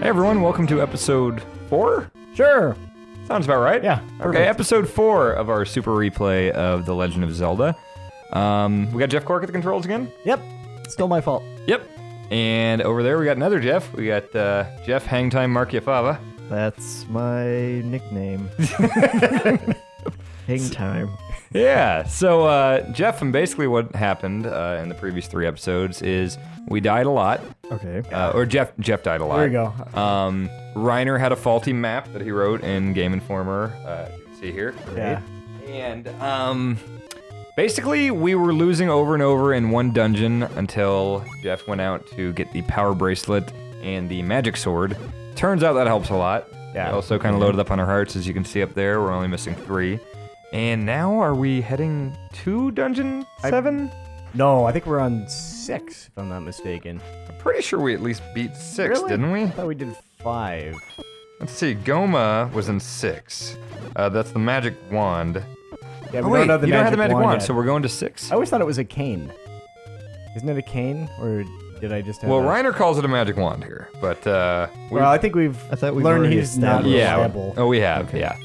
Hey everyone, welcome to episode 4? Sure. Sounds about right. Yeah. Perfect. Okay, episode 4 of our super replay of The Legend of Zelda. We got Jeff Cork at the controls again? Yep. Still my fault. Yep. And over there we got another Jeff. We got Jeff Hangtime Marchiafava. That's my nickname. Hang time. Yeah, so Jeff, and basically what happened in the previous 3 episodes is we died a lot. Okay. Or Jeff died a lot. There you go. Reiner had a faulty map that he wrote in Game Informer. You can see here. Yeah. And basically we were losing over and over in one dungeon until Jeff went out to get the power bracelet and the magic sword. Turns out that helps a lot. Yeah. We also kind of loaded up on our hearts, as you can see up there. We're only missing 3. And now are we heading to dungeon 7? No, I think we're on 6, if I'm not mistaken. I'm pretty sure we at least beat 6, Really? didn't we? I thought we did 5. Let's see, Goma was in 6. That's the magic wand. Yeah, Oh we wait, don't know the you don't have the magic wand, yet. so we're going to 6? I always thought it was a cane. Isn't it a cane, or did I just have? Well, a... Reiner calls it a magic wand here, but Well, I think we've I thought we've learned already he's not established- yeah. reliable. Oh, we have, yeah.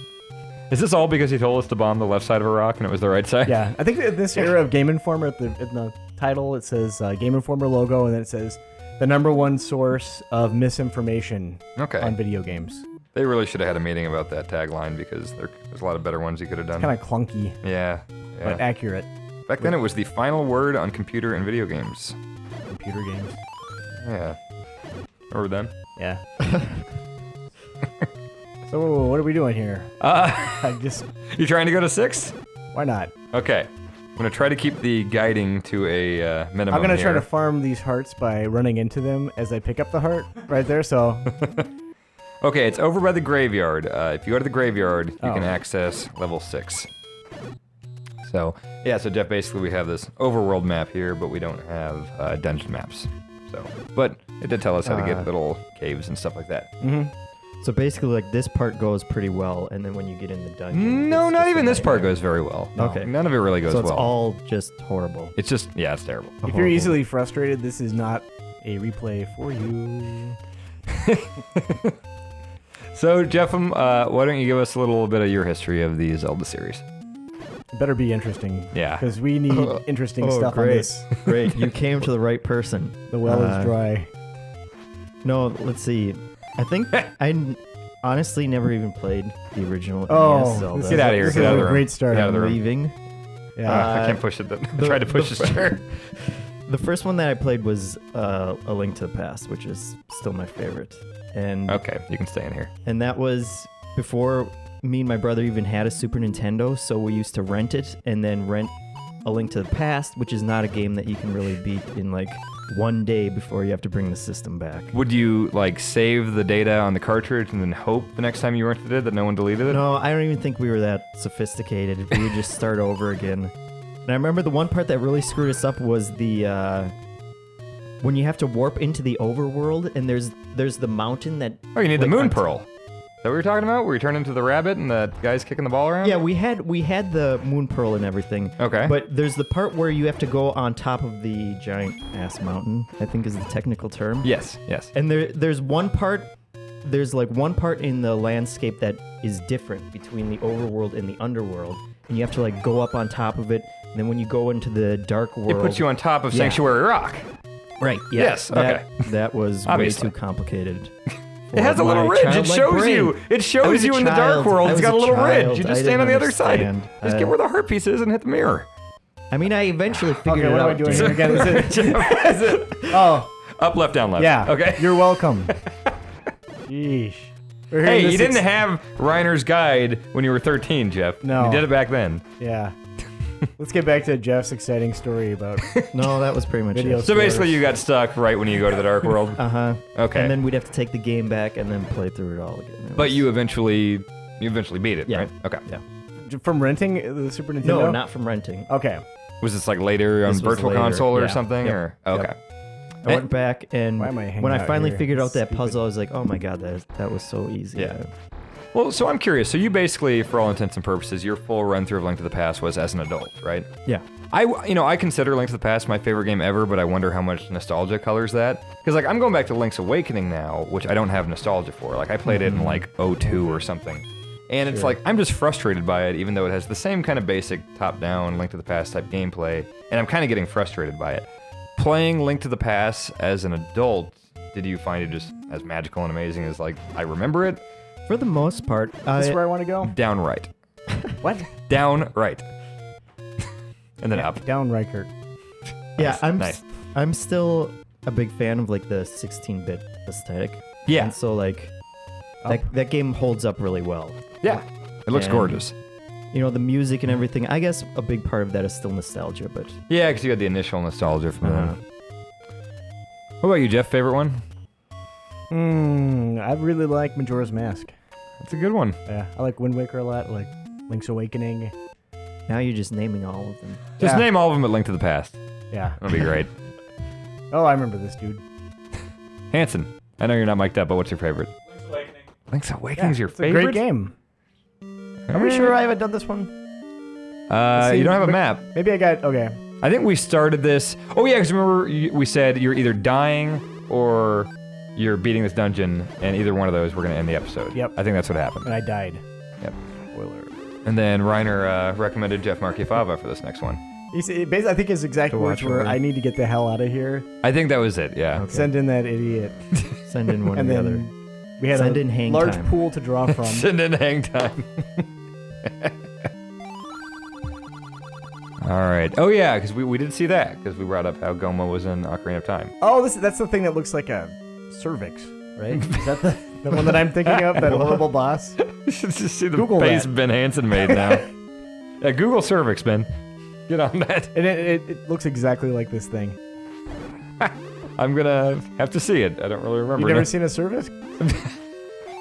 Is this all because he told us to bomb the left side of a rock and it was the right side? Yeah, I think in this era of Game Informer, in the title, it says Game Informer logo, and then it says the #1 source of misinformation Okay. on video games. They really should have had a meeting about that tagline because there's a lot of better ones you could have done. Kind of clunky, Yeah. but accurate. Back then it was the final word on computer and video games. Computer games. Yeah. Remember then? Yeah. So what are we doing here? You trying to go to 6? Why not? Okay. I'm gonna try to keep the guiding to a minimum. I'm gonna try here. to farm these hearts by running into them as I pick up the heart right there. So Okay, it's over by the graveyard. If you go to the graveyard, you can Oh. access level 6. So, yeah, so Jeff, basically we have this overworld map here, but we don't have dungeon maps. So, but it did tell us how to get little caves and stuff like that. So basically, like, this part goes pretty well, and then when you get in the dungeon... No, it's not just even a this part nightmare. goes very well. Okay. None of it really goes So it's well. all just horrible. It's just, yeah, it's terrible. if you're easily frustrated, this is not a replay for you. So, Jeff, why don't you give us a little bit of your history of the Zelda series? It better be interesting. Yeah. Because we need interesting stuff on great. this. Great, you came to the right person. The well is dry. No, let's see. I think I honestly never even played the original Oh, NES Zelda. this Get out of here. This Get is out of a the room. great start. Get out of the room. Leaving. Yeah. I can't push it. I tried to push his chair. The first one that I played was A Link to the Past, which is still my favorite. And Okay, you can stay in here. And that was before me and my brother even had a Super Nintendo, so we used to rent it and then rent A Link to the Past, which is not a game that you can really beat in like one day before you have to bring the system back. Would you, like, save the data on the cartridge and then hope the next time you rented it that no one deleted it? No, I don't even think we were that sophisticated. We would just start over again. And I remember the one part that really screwed us up was the when you have to warp into the overworld and there's the mountain that... Oh, you need the like, moon on- pearl. Is that what you're talking about? Where you turn into the rabbit and the guy's kicking the ball around? Yeah, we had the moon pearl and everything. Okay. But there's the part where you have to go on top of the giant ass mountain, I think is the technical term. Yes, yes. And there's one part in the landscape that is different between the overworld and the underworld. And you have to like go up on top of it. And then when you go into the dark world, It puts you on top of Yeah. Sanctuary Rock. right. Yeah, Yes, okay. That was Obviously. way too complicated. It has a for little my ridge. It childlike shows brain. you. It I shows was a you in the child. dark world. I It's was got a a little ridge. child. You I just stand didn't on the other side. understand. Just get where the heart piece is and hit the mirror. I mean, I eventually figured Okay, it what out. am I doing dude. here again? Is it? Oh, Up, left, down, left. yeah. Okay. You're welcome. Sheesh. We're Hey, hearing you this didn't have Reiner's guide when you were 13, Jeff. No. You did it back then. Yeah. Let's get back to Jeff's exciting story about No, that was pretty much Video it. So basically, you got stuck right when you go to the dark world. Uh-huh. Okay. And then we'd have to take the game back and then play through it all again. It But was- you eventually beat it, Yeah. right? Okay. Yeah. from renting the Super Nintendo. No, not from renting. Okay. Was this like later on This was Virtual later, Console or yeah. something? Yep. Or Yep. okay. I went back and Why am I hanging when I out finally here? figured out that Stupid. puzzle, I was like, oh my god, that was so easy. Yeah. Well, so I'm curious. So you basically, for all intents and purposes, your full run through of Link to the Past was as an adult, right? Yeah. I consider Link to the Past my favorite game ever, but I wonder how much nostalgia colors that. Because like I'm going back to Link's Awakening now, which I don't have nostalgia for. Like I played it in like 02 or something. And it's like I'm just frustrated by it, even though it has the same kind of basic top-down Link to the Past type gameplay, and I'm kind of getting frustrated by it. Playing Link to the Past as an adult, did you find it just as magical and amazing as like I remember it? For the most part, This is where I want to go? Downright. What? Downright. And then up. Down Ryckert. yeah, Nice. I'm still a big fan of like the 16-bit aesthetic. Yeah. And so like that game holds up really well. Yeah. It looks And- gorgeous. You know, the music and everything. I guess a big part of that is still nostalgia, but Yeah, because you had the initial nostalgia from uh, that. What about you, Jeff? Favorite one? I really like Majora's Mask. That's a good one. Yeah, I like Wind Waker a lot. I like Link's Awakening. now you're just naming all of them. Just Yeah. name all of them but Link to the Past. Yeah. That'll be great. Oh, I remember this dude. Hanson, I know you're not mic'd up, but what's your favorite? Link's Awakening's your it's favorite? a great game. Are we sure I haven't done this one? You don't have a map. Maybe I got... Okay. I think we started this. Oh yeah, because remember we said you're either dying or you're beating this dungeon, and either one of those we're gonna end the episode. Yep. I think that's what happened. And I died. Yep. Spoiler. And then Reiner recommended Jeff Marchiafava for this next one. Basically, I think his exact To words watch were, over. I need to get the hell out of here. I think that was it. Yeah. Okay. Send in that idiot. Send in one or And the then other. we had Send a in hang large time. pool to draw from. Send in hang time. All right. Oh yeah, because we did see that because we brought up how Goma was in Ocarina of Time. Oh, that's the thing that looks like a cervix, right? Is that the one that I'm thinking of? That horrible boss? You should just see the Google face that. Ben Hansen made now. Yeah, Google cervix, Ben. Get on that. And it looks exactly like this thing. I'm gonna have to see it. I don't really remember. You never it. seen a cervix?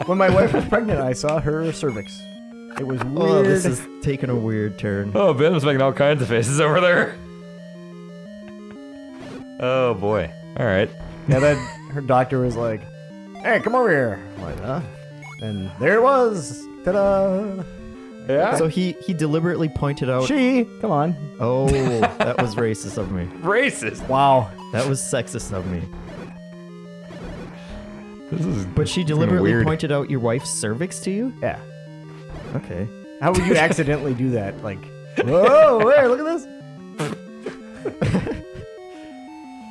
When my wife was pregnant, I saw her cervix. It was weird. Oh, this is taking a weird turn. Oh, Ben was making all kinds of faces over there. Oh boy. All right. Yeah, then her doctor was like, "Hey, come over here." I'm like, huh? And there it was. Ta-da! Yeah. So he deliberately pointed out. Come on. Oh, that was racist of me. Racist. Wow. That was sexist of me. This is. But she deliberately weird. pointed out your wife's cervix to you? Yeah. Okay. How would you accidentally do that? Like, whoa, wait, look at this.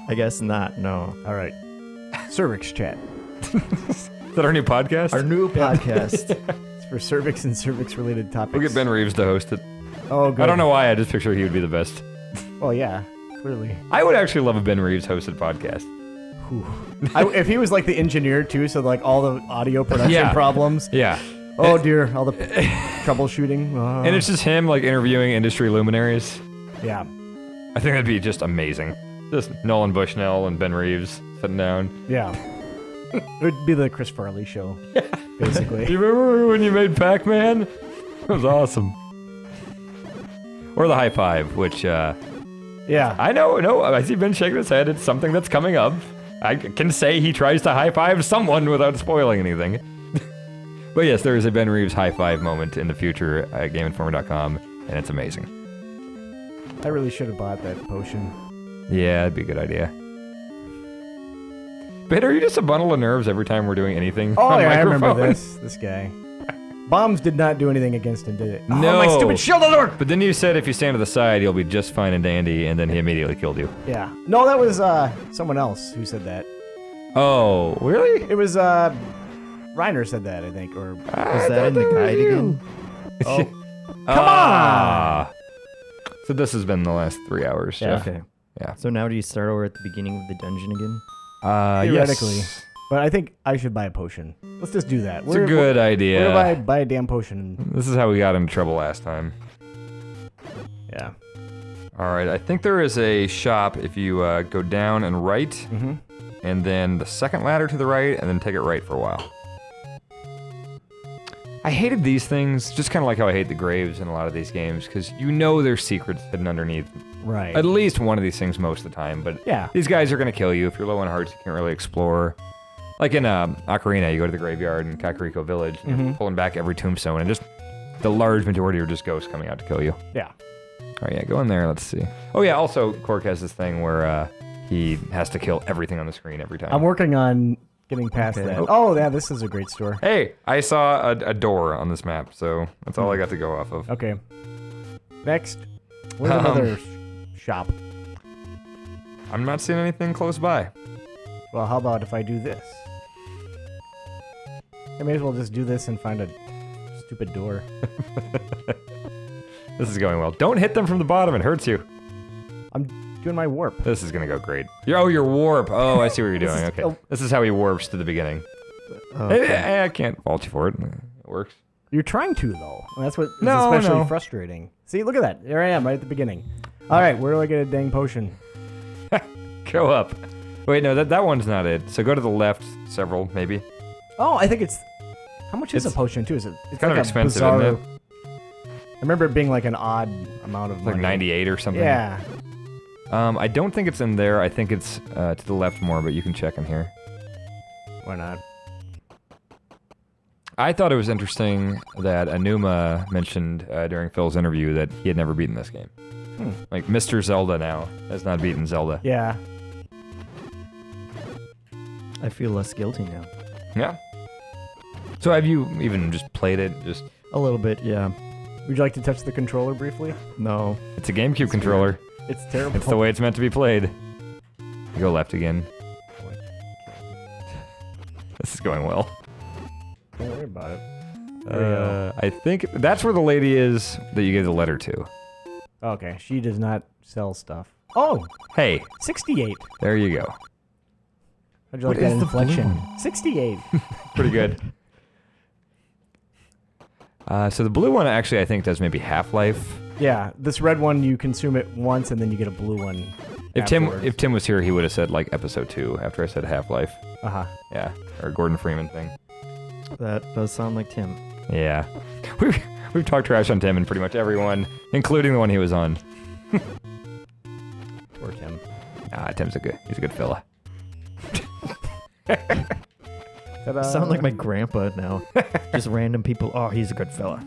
I guess not, no. All right. Cervix chat. Is that our new podcast? Our new podcast. It's for cervix and cervix-related topics. We'll get Ben Reeves to host it. Oh, good. I don't know why. I just picture he would be the best. Oh, yeah. Clearly. I would actually love a Ben Reeves hosted podcast. If he was like the engineer too, so like all the audio production Yeah. problems. Yeah. Oh dear, all the troubleshooting. And it's just him like interviewing industry luminaries. yeah. I think that'd be just amazing. Just Nolan Bushnell and Ben Reeves sitting down. Yeah. It would be the Chris Farley show, basically. Do you remember when you made Pac-Man? It was awesome. Or the high five, which Yeah. I know. No, I see Ben shaking his head. It's something that's coming up. I can say he tries to high five someone without spoiling anything. But yes, there is a Ben Reeves high five moment in the future at GameInformer.com, and it's amazing. I really should have bought that potion. Yeah, that'd be a good idea. Ben, are you just a bundle of nerves every time we're doing anything? Oh on yeah, I remember microphone? this guy. Bombs did not do anything against him, did it? No. Oh, my stupid shield doesn't work! But then you said if you stand to the side, you'll be just fine and dandy, and then he immediately killed you. Yeah. No, that was someone else who said that. Oh, really? It was Reiner said that, I think, or Was that in the guide again? oh, Come on! So this has been the last 3 hours, Yeah. Jeff. Okay. Yeah. So now do you start over at the beginning of the dungeon again? Theoretically. Yes. But I think I should buy a potion. Let's just do that. It's a good idea. Where do I buy a damn potion? This is how we got into trouble last time. Yeah. All right, I think there is a shop if you go down and right, Mm-hmm. and then the second ladder to the right, and then take it right for a while. I hated these things, just kind of like how I hate the graves in a lot of these games, because you know there's secrets hidden underneath Right. at least one of these things most of the time, but Yeah. these guys are going to kill you. If you're low on hearts, you can't really explore. Like in Ocarina, you go to the graveyard in Kakariko Village, and you're pulling back every tombstone, and just the large majority are just ghosts coming out to kill you. Yeah. All right, yeah, go in there. Let's see. Oh yeah, also Cork has this thing where he has to kill everything on the screen every time. I'm working on getting past that. Oh, yeah, this is a great store. Hey, I saw a door on this map, so that's all I got to go off of. Okay. Next. Where's another shop? I'm not seeing anything close by. Well, how about if I do this? I may as well just do this and find a stupid door. This is going well. Don't hit them from the bottom. It hurts you. I'm doing my warp. This is going to go great. Oh, your warp. Oh, I see what you're doing. Okay. Oh. This is how he warps to the beginning. Okay. I can't fault you for it. It works. You're trying to, though. And that's what is No, especially no. frustrating. See, look at that. There I am, right at the beginning. All right, where do I get a dang potion? Go up. Wait, no, that one's not it. So go to the left several, maybe. Oh, I think it's... How much is a It's potion, too? It's kind of a expensive, bizarre... isn't it? I remember it being like an odd amount of It's like money. 98 or something. Yeah. I don't think it's in there. I think it's to the left more, but you can check in here. Why not? I thought it was interesting that Anuma mentioned during Phil's interview that he had never beaten this game. Like, Mr. Zelda now has not beaten Zelda. Yeah. I feel less guilty now. Yeah. So have you even just played it? Just A little bit, yeah. Would you like to touch the controller briefly? No. It's a GameCube controller. It's terrible. It's the way it's meant to be played. You go left again. This is going well. Don't worry about it. I think that's where the lady is that you gave the letter to. Okay, she does not sell stuff. Oh, Hey, 68. there you go. How'd you What like that is the inflection? 68. Pretty good. So the blue one actually I think does maybe Half-Life. Yeah, this red one, you consume it once and then you get a blue one. If afterwards. Tim was here, he would have said like episode 2 after I said Half-Life. Uh-huh. Yeah, or Gordon Freeman thing. That does sound like Tim. Yeah. We've talked trash on Tim and pretty much everyone, including the one he was on. Poor Tim. Tim's he's a good fella. Ta-da. I sound like my grandpa now. Just random people. Oh, he's a good fella.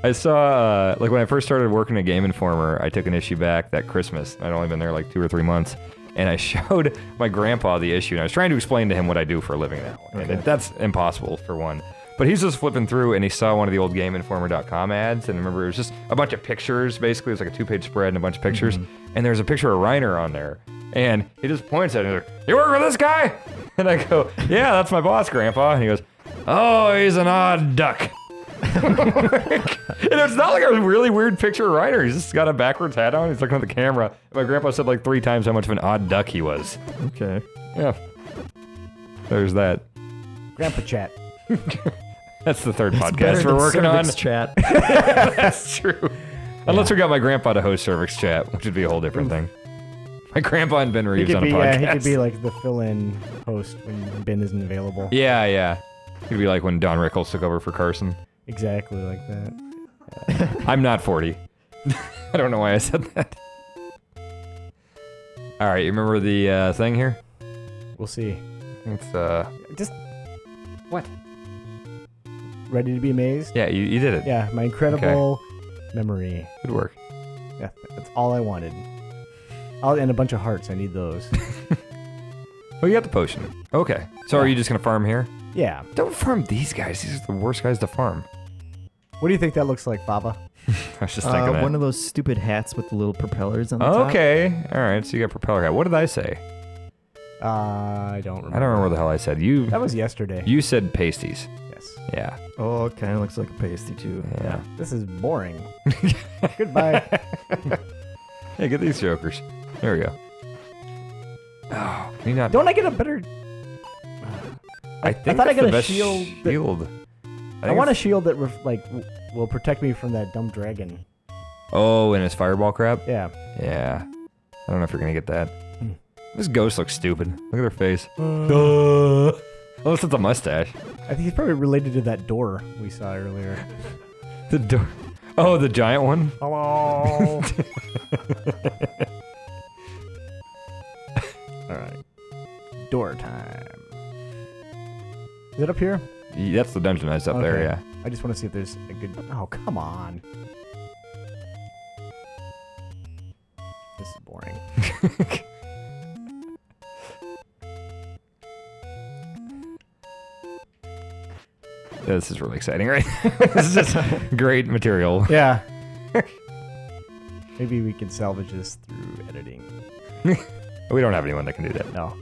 I saw, like when I first started working at Game Informer, I took an issue back that Christmas. I'd only been there like 2 or 3 months. And I showed my grandpa the issue, and I was trying to explain to him what I do for a living now. And that's impossible, for one. But he's just flipping through, and he saw one of the old GameInformer.com ads, and remember, it was just a bunch of pictures, basically. It was like a 2-page spread and a bunch of pictures. And there's a picture of Reiner on there. And he just points at it, and he's like, "You work with this guy?" And I go, "Yeah, that's my boss, Grandpa." And he goes, "Oh, he's an odd duck." And it's not like a really weird picture of Reiner. He's just got a backwards hat on. He's looking at the camera. And my grandpa said like 3 times how much of an odd duck he was. Okay. Yeah. There's that. Grandpa chat. That's the third It's podcast better we're than working on. Cervix Chat. That's true. Unless we got my grandpa to host Cervix Chat, which would be a whole different thing. My grandpa and Ben Reeves on a podcast. He could be like the fill-in host when Ben isn't available. Yeah. He'd be like when Don Rickles took over for Carson. Exactly like that. I'm not 40. I don't know why I said that. All right, you remember the thing here? We'll see. It's Just... What? Ready to be amazed? yeah, you did it. Yeah, my incredible memory. Good work. Yeah, that's all I wanted. And a bunch of hearts. I need those. Oh, you got the potion. Okay. So are you just gonna farm here? Yeah. Don't farm these guys. These are the worst guys to farm. What do you think that looks like, Fava? I was just thinking that. One of those stupid hats with the little propellers on the top. Okay. All right. So you got propeller hat. What did I say? I don't remember. I don't remember what the hell I said. That was yesterday. You said pasties. Yes. Yeah. Oh, it kind of looks like a pasty too. Yeah. This is boring. Goodbye. Hey, get these jokers. There we go. Oh, can you not? Don't I get a better... I think thought I that's got the a best shield that- shield. I want a shield that will protect me from that dumb dragon. Oh, and his fireball crap? Yeah. Yeah. I don't know if you're gonna get that. Hmm. This ghost looks stupid. Look at their face. Unless it's a mustache. I think he's probably related to that door we saw earlier. The door. Oh, the giant one? Hello. All right. Door time. Is it up here? That's the dungeon that's up there, Okay. yeah. I just want to see if there's a good... Oh, come on. This is boring. This is really exciting, right? This is just great material. Yeah. Maybe we can salvage this through editing. We don't have anyone that can do that. No.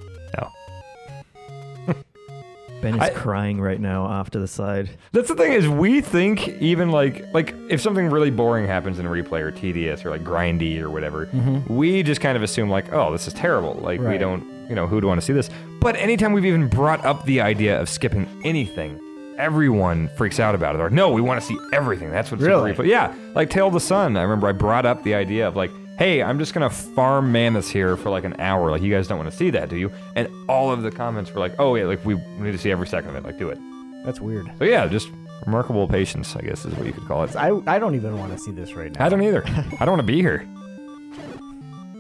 Ben is crying right now off to the side. That's the thing is we think even like if something really boring happens in a replay or tedious or like grindy or whatever, we just kind of assume like, oh, this is terrible. Like we Right. don't, who'd want to see this? But anytime we've even brought up the idea of skipping anything, everyone freaks out about it. They're like, no, we want to see everything. That's what's Really? replay. Yeah, like Tale of the Sun. I remember I brought up the idea of like, hey, I'm just gonna farm mammoths here for like an hour. Like, you guys don't want to see that, do you? And all of the comments were like, oh yeah, like we need to see every second of it. Like, do it. That's weird. So yeah, just remarkable patience, I guess is what you could call it. I don't even want to see this right now. I don't either. I don't want to be here.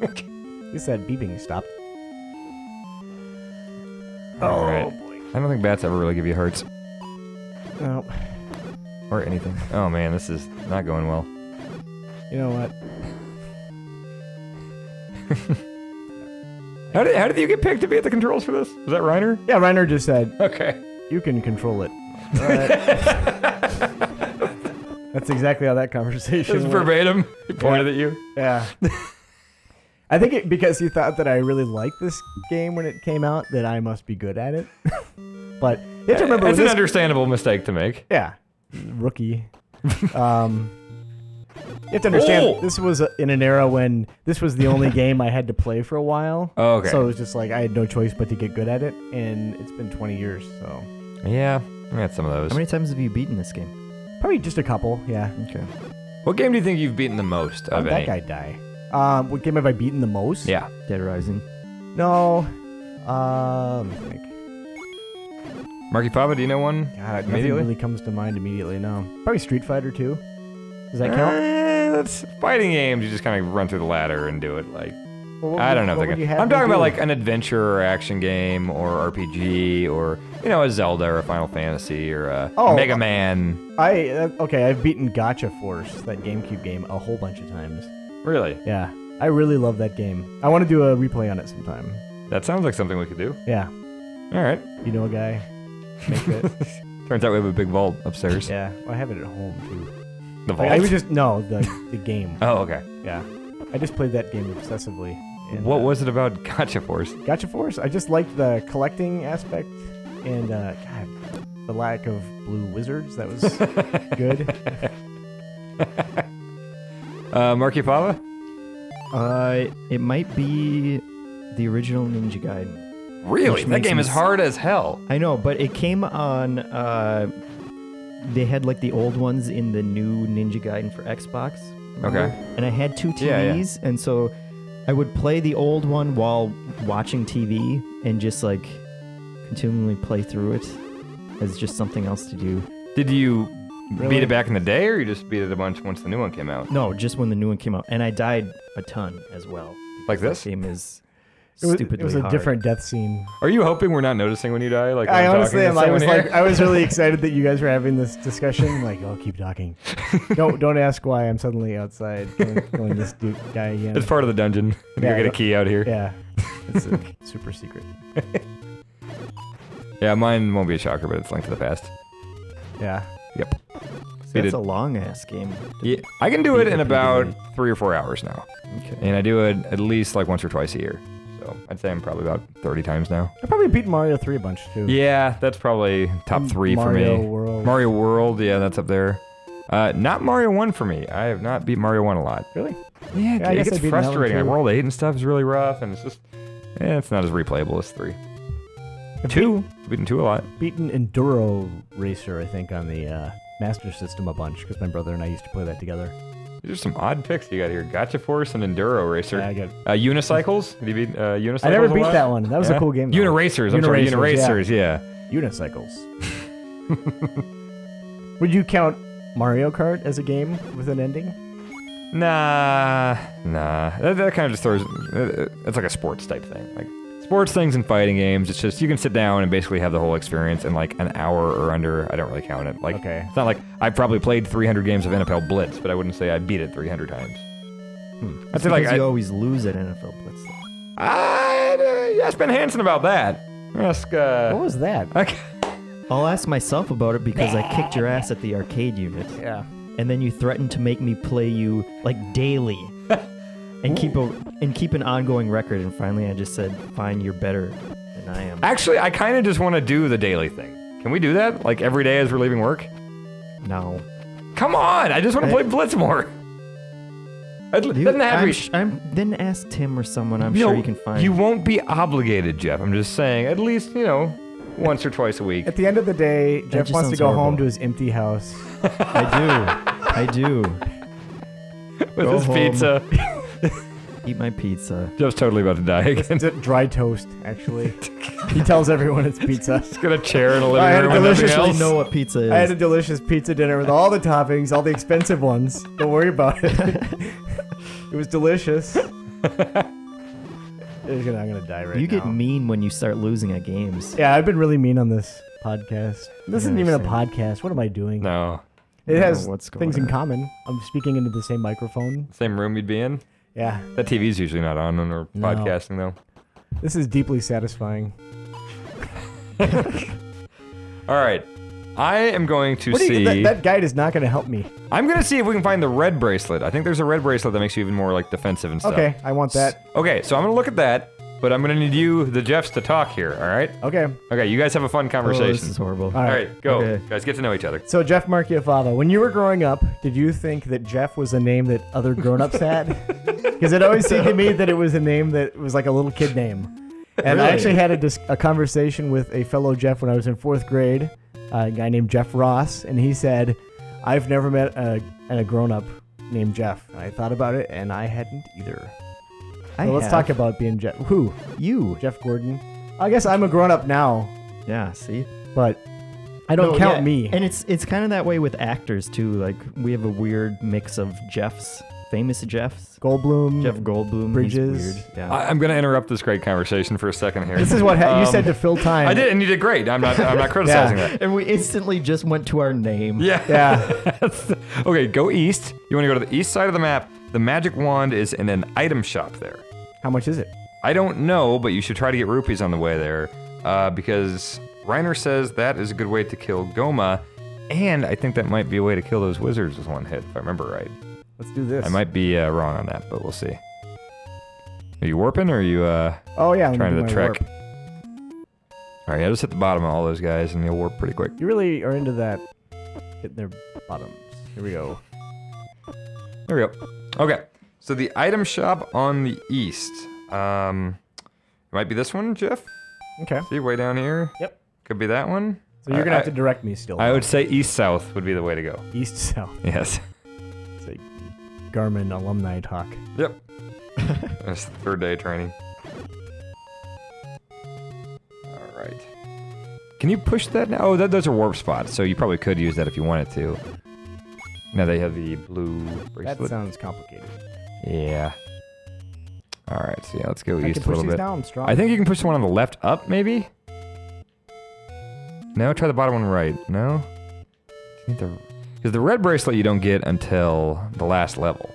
At least that beeping stopped. All right. Boy. I don't think bats ever really give you hearts No. or anything. Oh man, this is not going well. You know what? How did you get picked to be at the controls for this? Was that Reiner? Yeah, Reiner just said, Okay. you can control it. That's exactly how that conversation Just went. verbatim. He pointed at you. Yeah. I think because he thought that I really liked this game when it came out, that I must be good at it. But you have to remember It's when an this, understandable mistake to make. yeah, rookie. You have to understand, Oh! this was in an era when this was the only game I had to play for a while. Oh, okay. So it was just like I had no choice but to get good at it, and it's been 20 years, so Yeah, I had some of those. How many times have you beaten this game? probably just a couple. Yeah. Okay. What game do you think you've beaten the most How of did any? that guy die? What game have I beaten the most? Yeah. Dead Rising. No. Let me think. Marchiafava, do you know one? God, nothing Immediately? really comes to mind immediately. No. Probably Street Fighter 2. Does that count? That's fighting games. You just kind of run through the ladder and do it. Like, Well, what I would- don't know. If what they would can- you have I'm me talking about do? like an adventure or action game or RPG or a Zelda or a Final Fantasy or a Oh, Mega Man. Okay, I've beaten Gotcha Force, that GameCube game, a whole bunch of times. Really? Yeah, I really love that game. I want to do a replay on it sometime. That sounds like something we could do. Yeah, All right. you know a guy. Make it. Turns out we have a big vault upstairs. Yeah, well, I have it at home too. The Like, vault. I was just the game. Oh, okay. Yeah, I just played that game obsessively. And, What was it about Gotcha Force? Gotcha Force? I just liked the collecting aspect and God, the lack of blue wizards. That was good. Marchiafava? It might be the original Ninja Gaiden. Really? Which That makes game me is hard as hell. I know, but it came on. They had like the old ones in the new Ninja Gaiden for Xbox. remember? Okay. And I had two TVs, Yeah, yeah. and so I would play the old one while watching TV and just like continually play through it as just something else to do. Did you Really? beat it back in the day, or you just beat it a bunch once the new one came out? No, just when the new one came out, and I died a ton as well. Like That this? game is It stupidly was a hard. different death scene. Are you hoping we're not noticing when you die? Like when I I'm honestly talking am. to I was someone like, here? I was really excited that you guys were having this discussion. Like, oh, keep talking. Don't ask why I'm suddenly outside killing this dude guy again. It's part of the dungeon. You Yeah, get a key out here. Yeah, it's a super secret. Yeah, mine won't be a shocker, but it's Link to the Past. Yeah. Yep. That's it. a long ass game. Yeah, I can do it in about repeatedly. 3 or 4 hours now, Okay. and I do it at least like once or twice a year. So I'd say I'm probably about 30 times now. I probably beat Mario 3 a bunch too. Yeah, that's probably top 3 for Mario me. World. Mario World, yeah, that's up there. Not Mario 1 for me. I have not beat Mario 1 a lot. Really? Yeah, Yeah, I it guess I gets beat that one frustrating. Like too. World 8 and stuff is really rough, and it's just, it's not as replayable as 3. 2, beaten 2 a lot. Beaten Enduro Racer, I think, on the Master System a bunch because my brother and I used to play that together. These are some odd picks you got here. Gotcha Force and Enduro Racer. Yeah, I got. Unicycles? Did you beat Unicycles? I never a beat lot? that one. That was a Yeah? cool game. though. Uniracers. I'm sorry, Uniracers, Uniracers, yeah. Unicycles. Would you count Mario Kart as a game with an ending? Nah. That kind of just throws. It's like a sports type thing. Like sports things and fighting games. It's just you can sit down and basically have the whole experience in like an hour or under. I don't really count it. Like, Okay. It's not like I've probably played 300 games of NFL Blitz, but I wouldn't say I beat it 300 times. I'd That's say like because you always lose at NFL Blitz. ask Ben Hansen about that. Ask. What was that? Okay. I'll ask myself about it because I kicked your ass at the arcade unit. Yeah. And then you threatened to make me play you like daily and keep an ongoing record. And finally I just said, fine, you're better than I am. Actually, I kind of just want to do the daily thing. Can we do that? Like every day as we're leaving work? No. Come on! I just want to play Blitz more. Doesn't have to be. Then ask Tim or someone. I'm sure you can find. You won't be obligated, Jeff. I'm just saying, at least, once or twice a week. At the end of the day, Jeff just wants to sounds go home horrible. to his empty house. I do. With Go his home. pizza. Eat my pizza. Jeff's totally about to die again. Dry toast, actually. He tells everyone it's pizza. He's got a chair in a living I had room a and nothing delicious- I else. know what pizza is. I had a delicious pizza dinner with all the toppings, all the expensive ones. Don't worry about it. It was delicious. I'm gonna die right now. You get mean when you start losing at games. Yeah, I've been really mean on this podcast. This isn't even a understand. podcast. What am I doing? No. It has what's going things in on. common. I'm speaking into the same microphone. Same room you'd be in? Yeah, That TV's usually not on when we're No. podcasting, though. this is deeply satisfying. All right. I am going to What do see... you, that guide is not going to help me. I'm going to see if we can find the red bracelet. I think there's a red bracelet that makes you even more, like, defensive and stuff. Okay, I want that. Okay, so I'm going to look at that, but I'm going to need you, the Jeffs, to talk here, all right? Okay. Okay, you guys have a fun Oh, conversation. this is horrible. All All right. right, go. Okay. Guys, get to know each other. So Jeff Marchiafava, when you were growing up, did you think that Jeff was a name that other grown-ups had? Because it always seemed to me that it was a name that was like a little kid name. And I Really? actually had a conversation with a fellow Jeff when I was in 4th grade, a guy named Jeff Ross, and he said, I've never met a grown-up named Jeff. And I thought about it, and I hadn't either. So let's talk about being Jeff. Who? you. Jeff Gordon. I guess I'm a grown-up now, Yeah, see? but I don't count yeah, me. And it's kind of that way with actors too. Like we have a weird mix of Jeffs, famous Jeffs. Goldblum. Jeff Goldblum, Bridges. He's weird. Yeah. I'm going to interrupt this great conversation for a second here. This is what you said to fill time. I did, and you did great. I'm not criticizing Yeah. that. And we instantly just went to our name. Yeah. Yeah. Okay, go east. You want to go to the east side of the map. The magic wand is in an item shop there. How much is it? I don't know, but you should try to get rupees on the way there, because Reiner says that is a good way to kill Goma, and I think that might be a way to kill those wizards with one hit, if I remember right. Let's do this. I might be wrong on that, but we'll see. Are you warping, or are you Oh yeah. let me trying do to my trek? warp. All right, yeah, just hit the bottom of all those guys, and you'll warp pretty quick. You really are into that. Hitting their bottoms. Here we go. There we go. Okay, so the item shop on the east. It might be this one, Jeff. Okay. See, way down here. Yep. Could be that one. So you're gonna have to direct me still. I would say east-south would be the way to go. East south. Yes. It's a Garmin alumni talk. Yep. That's the third day of training. All right. Can you push that now? Oh, those are warp spots, so you probably could use that if you wanted to. Now they have the blue That bracelet. sounds complicated. Yeah. All right, so yeah, let's go I east can a push little these bit. down strong. I think you can push the one on the left up, maybe? No, try the bottom one right. No? Because the red bracelet you don't get until the last level.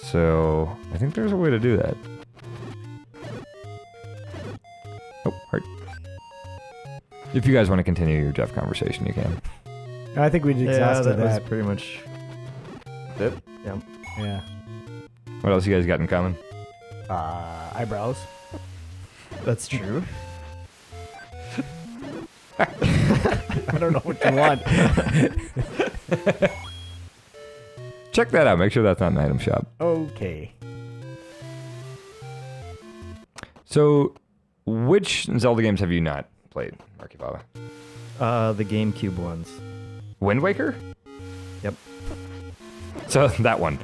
So, I think there's a way to do that. Oh, heart. If you guys want to continue your Jeff conversation, you can. I think we Yeah, exhausted that was that. pretty much. Yep. Yeah. What else you guys got in common? Eyebrows. That's true. I don't know what you want. Check that out. Make sure that's not an item shop. Okay. So, which Zelda games have you not played, Marchiafava? The GameCube ones. Wind Waker? Yep. So, that one.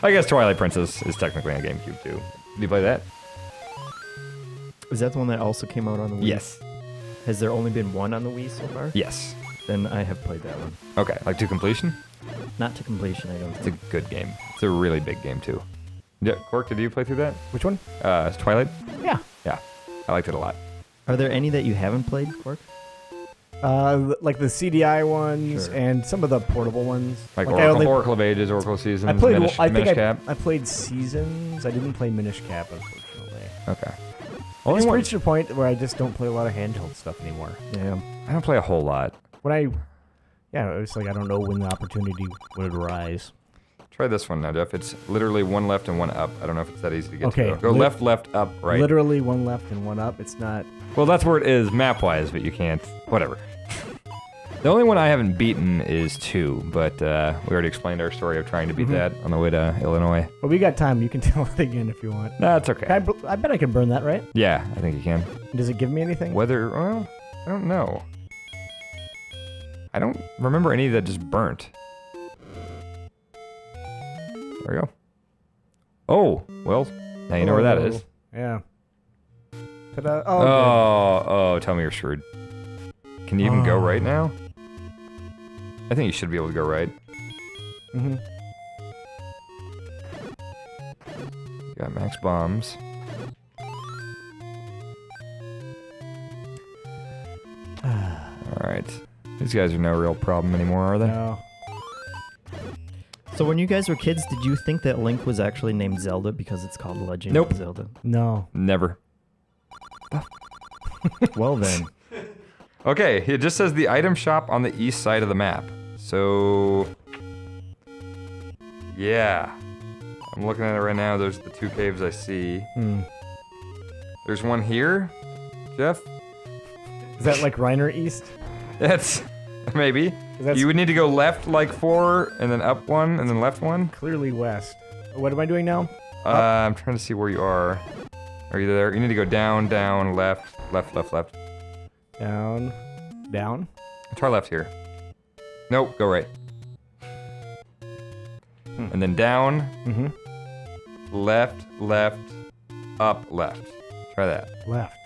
I guess Twilight Princess is technically on GameCube too. Did you play that? Is that the one that also came out on the Wii? Yes. Has there only been one on the Wii so far? Yes. Then I have played that one. Okay, like to completion? Not to completion, I don't It's a think. good game. It's a really big game too. Yeah, Cork, did you play through that? Which one? Twilight? Yeah. Yeah. I liked it a lot. Are there any that you haven't played, Cork? Like the CDI ones Sure. and some of the portable ones. Like I only- Oracle of Ages, Oracle of Seasons, I played. Minish, I think Minish Cap. I played Seasons. I didn't play Minish Cap, unfortunately. Okay. I Only just one. reached a point where I just don't play a lot of handheld stuff anymore. Yeah. I don't play a whole lot. Yeah, it was like I don't know when the opportunity would arise. Try this one now, Jeff. It's literally one left and one up. I don't know if it's that easy to get Okay, to. Go left, left, up, right. Literally one left and one up. It's not. Well, that's where it is map-wise, but you can't. Whatever. The only one I haven't beaten is 2, but we already explained our story of trying to beat that on the way to Illinois. But we got time. You can tell it again if you want. That's okay. I bet I can burn that, right? Yeah, I think you can. Does it give me anything? Whether, well, I don't know. I don't remember any that just burnt. There we go. Oh, well, now you know where that is. Yeah. Ta-da. Oh, tell me you're screwed. Can you even go right now? I think you should be able to go right. Mm-hmm. Got max bombs. Alright. These guys are no real problem anymore, are they? No. So when you guys were kids, did you think that Link was actually named Zelda because it's called Legend Nope. of Zelda? No. Never. Well then. Okay, it just says the item shop on the east side of the map. So... yeah. I'm looking at it right now. There's the 2 caves I see. There's one here, Jeff. Is that like Reiner East? That's... maybe. That's You would need to go left like 4, and then up 1, and then left 1. clearly west. What am I doing now? I'm trying to see where you are. Are you there? You need to go down, down, left, left, left, left. Down. Down? Try left here. Nope, go right. And then down, Mm-hmm. left, left, up, left. Try that. Left.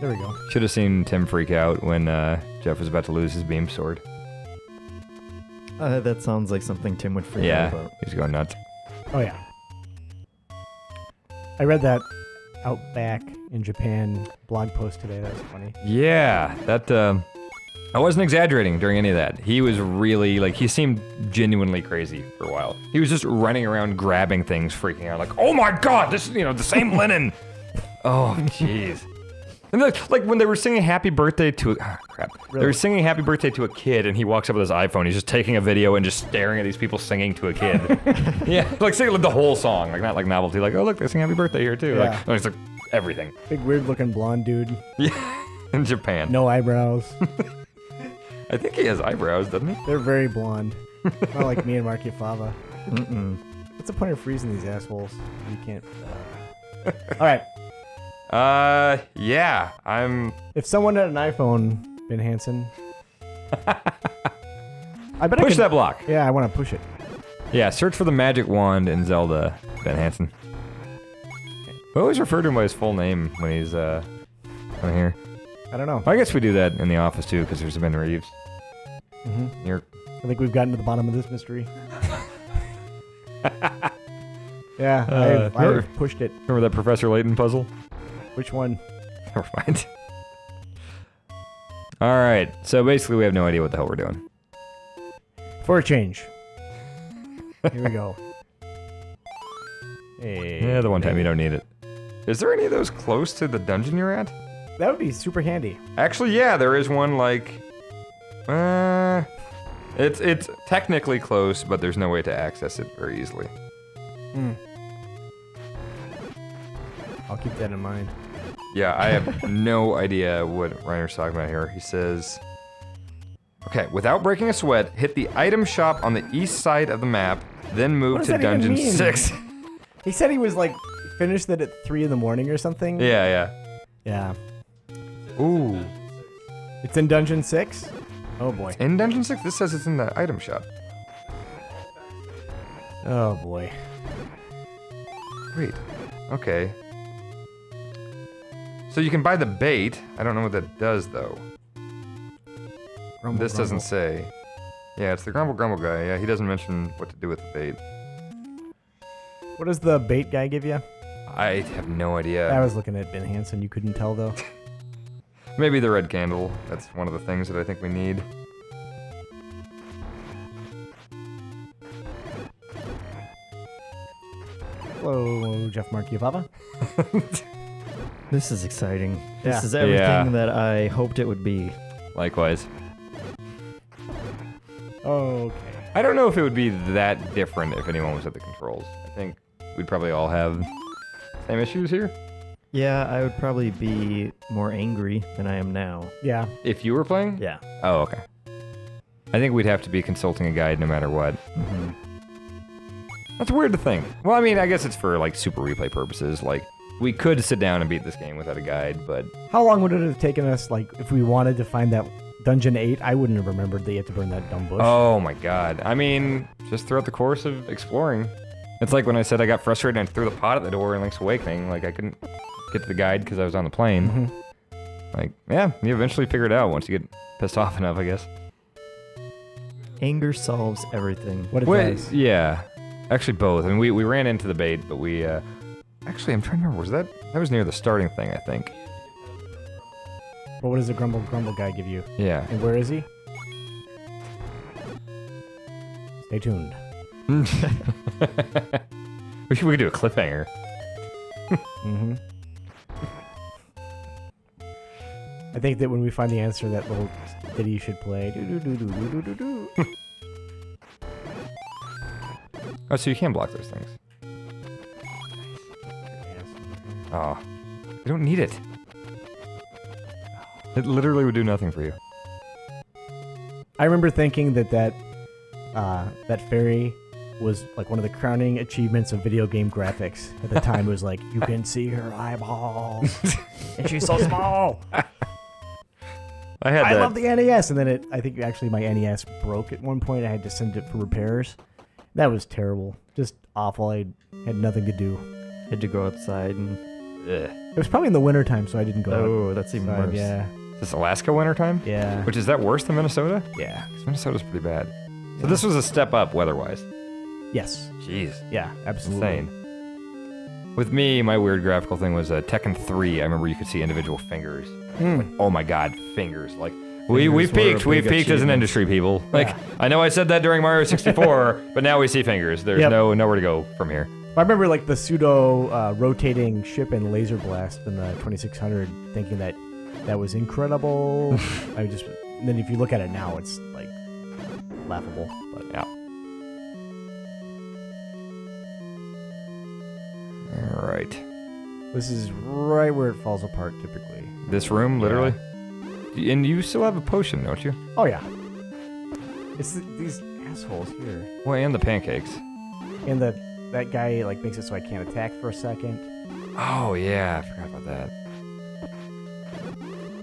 There we go. Should have seen Tim freak out when Jeff was about to lose his beam sword. That sounds like something Tim would freak out Yeah, about. he's going nuts. Oh, yeah. I read that out back in Japan blog post today. That was funny. Yeah, that, I wasn't exaggerating during any of that. He was really, like, he seemed genuinely crazy for a while. He was just running around grabbing things, freaking out, like, oh my god, this is, you know, the same linen! Oh, jeez. And like when they were singing Happy Birthday to crap. Really? They were singing Happy Birthday to a kid, and he walks up with his iPhone. He's just taking a video and just staring at these people singing to a kid. Yeah, like singing like the whole song, like not like novelty. Like, oh look, they sing Happy Birthday here too. Yeah. Like, no, it's like everything. Big weird looking blonde dude. Yeah, in Japan. No eyebrows. I think he has eyebrows, doesn't he? They're very blonde. Not like me and Marchiafava. Mm-mm. What's the point of freezing these assholes? You can't. All right. Yeah, I'm. If someone had an iPhone, Ben Hansen. I bet I Push could, that block. Yeah, I want to push it. Yeah, search for the magic wand in Zelda, Ben Hansen. We always refer to him by his full name when he's on here. I don't know. I guess we do that in the office too, because there's Ben Reeves. You're I think we've gotten to the bottom of this mystery. Yeah, I've pushed it. remember that Professor Layton puzzle? Which one? Never mind. All right, so basically we have no idea what the hell we're doing. For a change. Here we go. Hey, Yeah, the one time you don't need it. Is there any of those close to the dungeon you're at? That would be super handy. Actually, yeah, there is one like. It's technically close, but there's no way to access it very easily. I'll keep that in mind. Yeah, I have no idea what Reiner's talking about here. He says, okay, without breaking a sweat, hit the item shop on the east side of the map, then What move does to that even dungeon mean? 6. He said he was like finished it at 3 in the morning or something. Yeah. Yeah. Ooh. It's in dungeon 6? Oh boy. In dungeon 6? This says it's in the item shop. Oh boy. Wait. Okay. So you can buy the bait. I don't know what that does, though. Grumble, This doesn't grumble. say. Yeah, it's the Grumble Grumble guy. Yeah, he doesn't mention what to do with the bait. What does the bait guy give you? I have no idea. I was looking at Ben Hansen. You couldn't tell though. Maybe the red candle. That's one of the things that I think we need. Hello, Jeff Marchiafava. This is exciting. Yeah. This is everything that I hoped it would be. Likewise. Okay. I don't know if it would be that different if anyone was at the controls. I think we'd probably all have same issues here. Yeah, I would probably be more angry than I am now. Yeah. If you were playing? Yeah. Oh, okay. I think we'd have to be consulting a guide no matter what. Mm-hmm. That's weird to think. Well, I mean, I guess it's for, like, super replay purposes. Like, we could sit down and beat this game without a guide, but... How long would it have taken us, like, if we wanted to find that Dungeon 8? I wouldn't have remembered that you had to burn that dumb bush. Oh, my God. I mean, just throughout the course of exploring. It's like when I said I got frustrated and threw the pot at the door in Link's Awakening. Like, I couldn't get to the guide because I was on the plane. Mm-hmm. Like, yeah, you eventually figure it out once you get pissed off enough, I guess. Anger solves everything. What it does. Yeah. Actually, both. I mean, we ran into the bait, but we, actually, I'm trying to remember, was that was near the starting thing, I think. But what does the Grumble guy give you? Yeah. And where is he? Stay tuned. we could do a cliffhanger. Mm-hmm. I think that when we find the answer, that little ditty you should play. Do-do-do-do-do-do-do. Oh, so you can block those things. Oh. You don't need it. It literally would do nothing for you. I remember thinking that that fairy was like one of the crowning achievements of video game graphics. At the time, it was like, you can see her eyeballs, and she's so small. I love the NES, and then I think actually my NES broke at one point. I had to send it for repairs. That was terrible, just awful. I had nothing to do. Had to go outside and... Ugh. It was probably in the wintertime, so I didn't go out. Oh, that's even outside. worse. Yeah, Is this Alaska wintertime? yeah, Which, is that worse than Minnesota? yeah. 'Cause Minnesota's pretty bad. So this was a step up weather-wise. Yes, Jeez. yeah, absolutely. Insane. With me, my weird graphical thing was Tekken 3. I remember you could see individual fingers. Hmm. Like, oh my god, fingers. Like, we've were a peaked. We've big peaked as an achievement. industry, people. Like, Yeah. I know I said that during Mario 64, but now we see fingers. There's Yep. nowhere to go from here. I remember like the pseudo rotating ship and laser blast in the 2600, thinking that was incredible. And then if you look at it now, it's like laughable. But Yeah. All right. this is right where it falls apart typically. This room, literally. And you still have a potion, don't you? Oh yeah, it's these assholes here, Well, and the pancakes. and that guy like makes it so I can't attack for a second. Oh yeah, I forgot about that.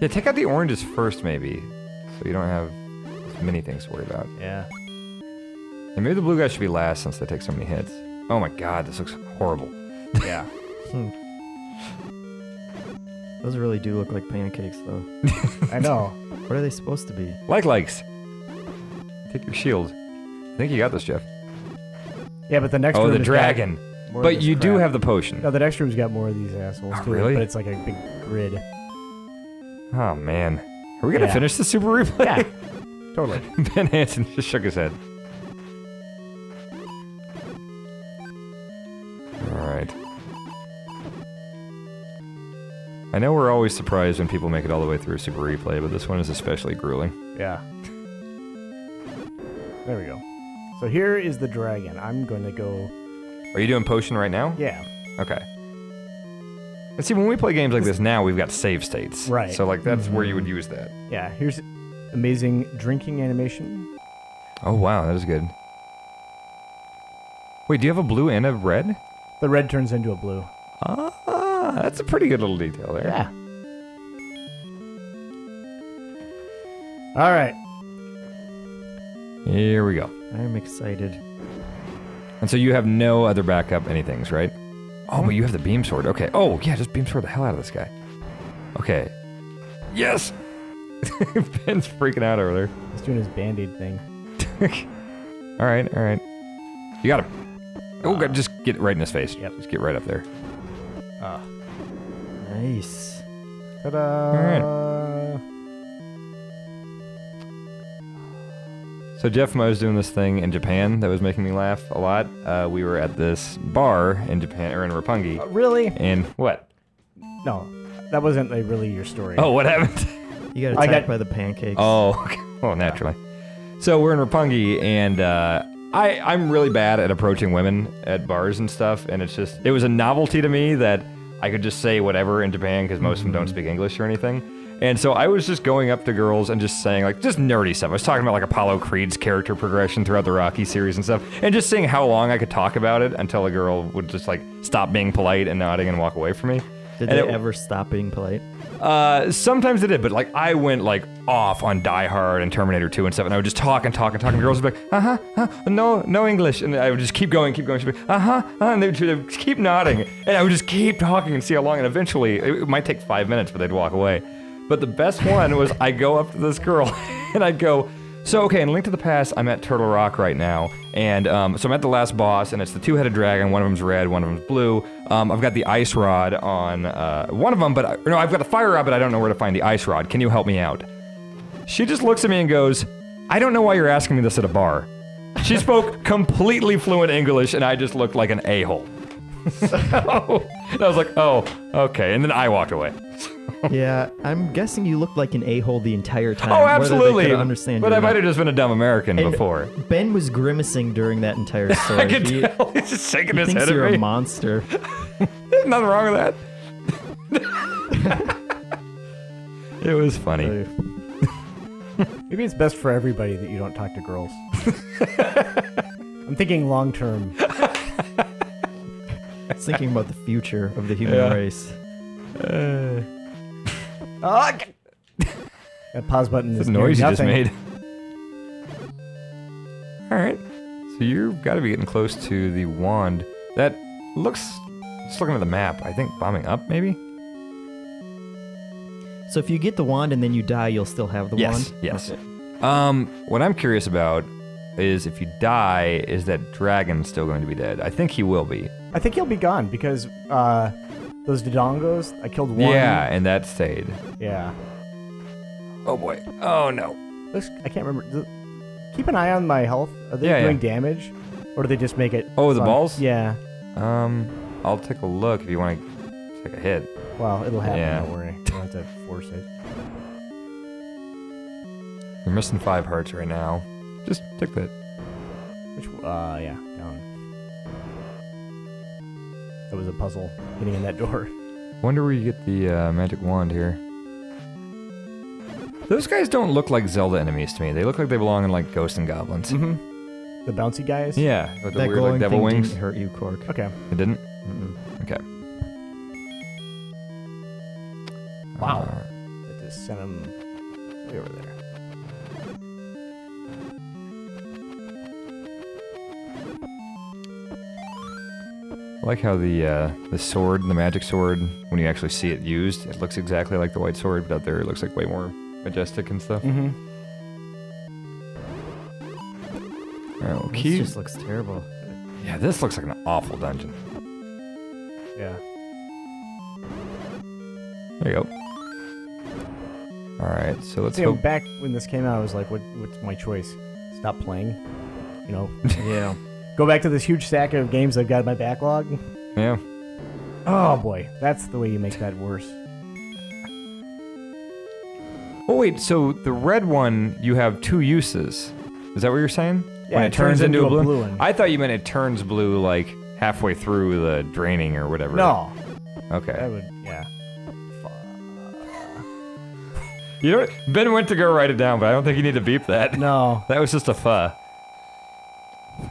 Yeah, take out the oranges first, maybe, so you don't have as many things to worry about. Yeah. And maybe the blue guys should be last since they take so many hits. Oh my god, this looks horrible. Yeah. Those really do look like pancakes, though. I know. What are they supposed to be? Likes. Take your shield. I think you got this, Jeff. Yeah, but the next Oh, room the has dragon. got more of But this you do crap. have the potion. No, the next room's got more of these assholes Oh, too. really? But it's like a big grid. Oh man. Are we gonna Yeah. finish the super replay? Yeah. Totally. Ben Hansen just shook his head. Alright. I know we're always surprised when people make it all the way through a super replay, but this one is especially grueling. Yeah. There we go. So here is the dragon. I'm going to go... Are you doing potion right now? Yeah. Okay. And see, when we play games like this now, we've got save states. Right. So, like, that's where you would use that. Yeah, here's amazing drinking animation. Oh, wow, that is good. Wait, do you have a blue and a red? The red turns into a blue. Ah, that's a pretty good little detail there. Yeah. All right. Here we go. I'm excited. And so you have no other backup anythings, right? Oh, but you have the beam sword. Okay. Oh, yeah, just beam sword the hell out of this guy. Okay. Yes! Ben's freaking out over there. He's doing his Band-Aid thing. All right. You got him. Oh, God, just get right in his face. Yep. Just get right up there. Nice. Ta-da! So Jeff and I was doing this thing in Japan that was making me laugh a lot. We were at this bar in Japan, or in Roppongi. Really? And what? No, that wasn't really your story. Oh, what happened? You got attacked by the pancakes. Oh, okay. Oh, naturally. So we're in Roppongi, and I'm really bad at approaching women at bars and stuff, and it was a novelty to me that I could just say whatever in Japan because most of them don't speak English or anything. And so I was just going up to girls and just saying, like, just nerdy stuff. I was talking about, like, Apollo Creed's character progression throughout the Rocky series and stuff, and just seeing how long I could talk about it until a girl would just, like, stop being polite and nodding and walk away from me. Did they ever stop being polite? Sometimes they did, but, like, I went, like, off on Die Hard and Terminator 2 and stuff, and I would just talk and girls would be like, no English, and I would just keep going, she'd be, and they would keep nodding, and I would just keep talking and see how long, and eventually, it might take 5 minutes, but they'd walk away. But the best one was I go up to this girl, and I'd go, so, okay, in Link to the Past, I'm at Turtle Rock right now, and so I'm at the last boss, and it's the two-headed dragon. One of them's red, one of them's blue. I've got the ice rod on one of them, but no, I've got the fire rod, but I don't know where to find the ice rod. Can you help me out? She just looks at me and goes, I don't know why you're asking me this at a bar. She spoke completely fluent English, and I just looked like an a-hole. So, and I was like, oh, okay, and then I walked away. Yeah, I'm guessing you looked like an a-hole the entire time. Oh, absolutely. Whether they could understand but you I or might not. have just been a dumb American And before. Ben was grimacing during that entire story. I could tell. He's just shaking his He thinks head you're at me. a monster. There's nothing wrong with that. It was funny. Maybe it's best for everybody that you don't talk to girls. I'm thinking long term. Thinking about the future of the human race. That pause button is The noise you just nothing. made. Alright. So you've got to be getting close to the wand. That looks... Just looking at the map, I think bombing up, maybe? So if you get the wand and then you die, you'll still have the wand? Yes. Okay. What I'm curious about is if you die, is that dragon still going to be dead? I think he will be. I think he'll be gone because those Dodongos, I killed one. Yeah, and that stayed. Yeah. Oh boy. Oh no. I can't remember. Keep an eye on my health. Are they doing damage? Or do they just make it Oh, the fun? balls? Yeah. I'll take a look if you want to take a hit. Well, it'll happen, Yeah. don't worry. You don't have to force it. You're missing 5 hearts right now. Just take that. Which, yeah, down. That was a puzzle, getting in that door. Wonder where you get the magic wand here. Those guys don't look like Zelda enemies to me. They look like they belong in like Ghosts and Goblins. Mm-hmm. The bouncy guys? Yeah, with the That weird glowing like devil thing wings. didn't hurt you, Cork. Okay. It didn't? Mm-mm. Okay. Wow. That just sent him way over there. I like how the sword, the magic sword, when you actually see it used, it looks exactly like the white sword, but out there it looks like way more majestic and stuff. Mm-hmm. Alright, well, This just looks terrible. Yeah, this looks like an awful dungeon. Yeah. There you go. Alright, so let's See, hope... back when this came out, I was like, what's my choice? Stop playing? You know? Yeah. Go back to this huge stack of games I've got in my backlog? Yeah. Oh boy, that's the way you make that worse. Oh wait, so the red one, you have 2 uses. Is that what you're saying? Yeah, when it turns into a blue one. I thought you meant it turns blue like halfway through the draining or whatever. No. Okay. That would, yeah. You know what? Ben went to go write it down, but I don't think you need to beep that. No. That was just a fuh.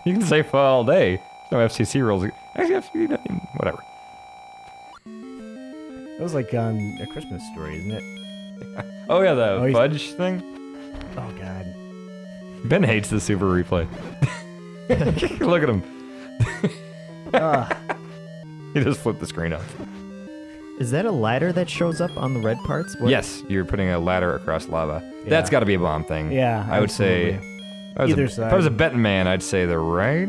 You can say fuh all day. No FCC rules. Actually, FCC doesn't even, whatever. That was like on A Christmas Story, isn't it? Oh yeah, the Oh, he's- fudge thing? Oh god. Ben hates the super replay. Look at him. He just flipped the screen off. Is that a ladder that shows up on the red parts? What? Yes, you're putting a ladder across lava. Yeah. That's got to be a bomb thing. Yeah, I would say. absolutely. If I was Either If I was a side. betting man, I'd say the right.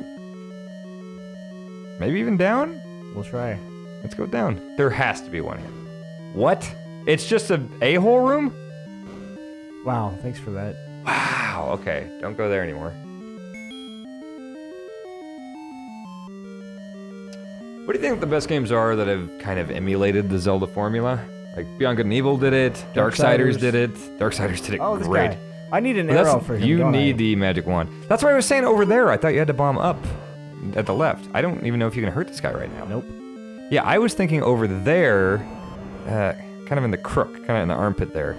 Maybe even down? We'll try. Let's go down. There has to be one here. What? It's just a a-hole room? Wow, thanks for that. Wow, okay. Don't go there anymore. What do you think the best games are that have kind of emulated the Zelda formula? Like Beyond Good and Evil did it, Darksiders did it. Darksiders did it Oh, this great. guy. I need an But arrow for him. you don't need I? the magic wand. That's why I was saying over there. I thought you had to bomb up at the left. I don't even know if you can hurt this guy right now. Nope. Yeah, I was thinking over there, kind of in the crook, kind of in the armpit there.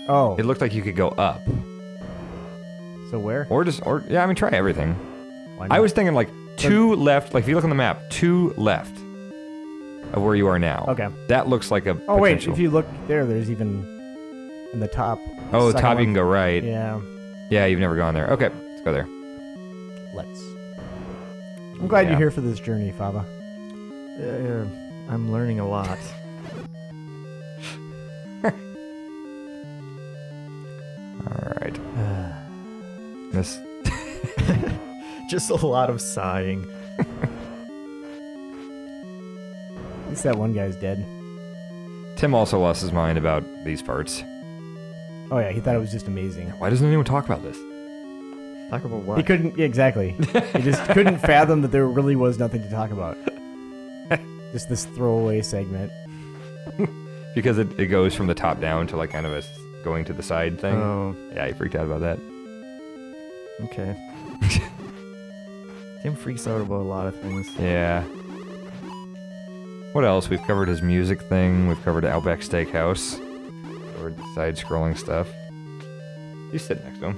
Oh. It looked like you could go up. So where? Or yeah, I mean, try everything. Why I not? was thinking like 2 left, like if you look on the map, 2 left of where you are now. Okay. That looks like a Oh wait, potential. if you look there, there's even in the top. Oh, second top you one. can go right. Yeah. Yeah, you've never gone there. Okay, let's go there. Let's. I'm glad Yeah. you're here for this journey, Fava. I'm learning a lot. Alright. This. Just a lot of sighing. At least that one guy's dead. Tim also lost his mind about these parts. Oh yeah, he thought it was just amazing. Why doesn't anyone talk about this? Talk about what? He couldn't. Yeah, exactly. He just couldn't fathom that there really was nothing to talk about. Just this throwaway segment. Because it goes from the top down to like kind of a going to the side thing. Oh, Yeah, he freaked out about that. okay. Tim freaks out about a lot of things. Yeah. What else? We've covered his music thing. We've covered Outback Steakhouse. Covered the side-scrolling stuff. You sit next to him.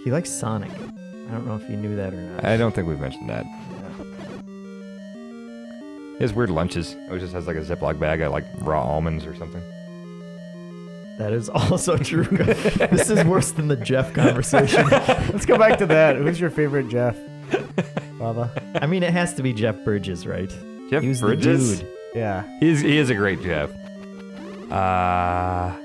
He likes Sonic. I don't know if you knew that or not. I don't think we've mentioned that. He has weird lunches. He just has like a Ziploc bag of like raw almonds or something. That is also true. This is worse than the Jeff conversation. Let's go back to that. Who's your favorite Jeff? Fava? I mean, it has to be Jeff Bridges, right? Jeff He was Bridges? the dude. Yeah. He is a great Jeff. I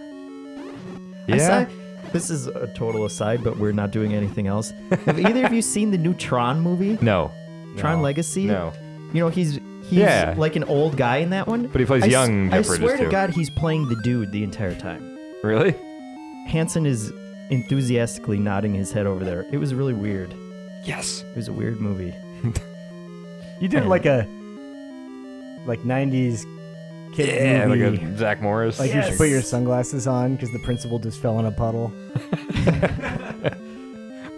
Yeah. saw, this is a total aside, but we're not doing anything else. Have either of you seen the new Tron movie? No. Tron No. Legacy? No. You know, he's Yeah. like an old guy in that one. But he plays young I Jeff Bridges swear to too. God, he's playing the dude the entire time. Really? Hansen is enthusiastically nodding his head over there. It was really weird. Yes. It was a weird movie. You did like a 90s kid Yeah, movie. like a Zach Morris. Like you should put your sunglasses on because the principal just fell in a puddle.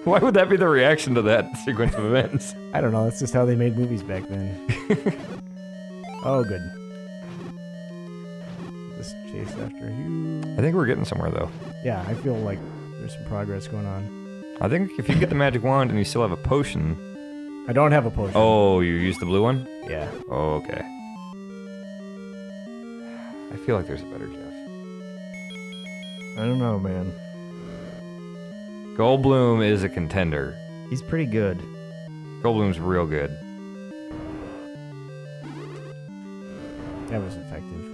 Why would that be the reaction to that sequence of events? I don't know. That's just how they made movies back then. Oh, good. Just chase after you. I think we're getting somewhere though. Yeah, I feel like there's some progress going on. I think if you get the magic wand and you still have a potion. I don't have a potion. Oh, you used the blue one? Yeah. Oh, okay. I feel like there's a better Jeff. I don't know, man. Goldblum is a contender. He's pretty good. Goldblum's real good. That was effective.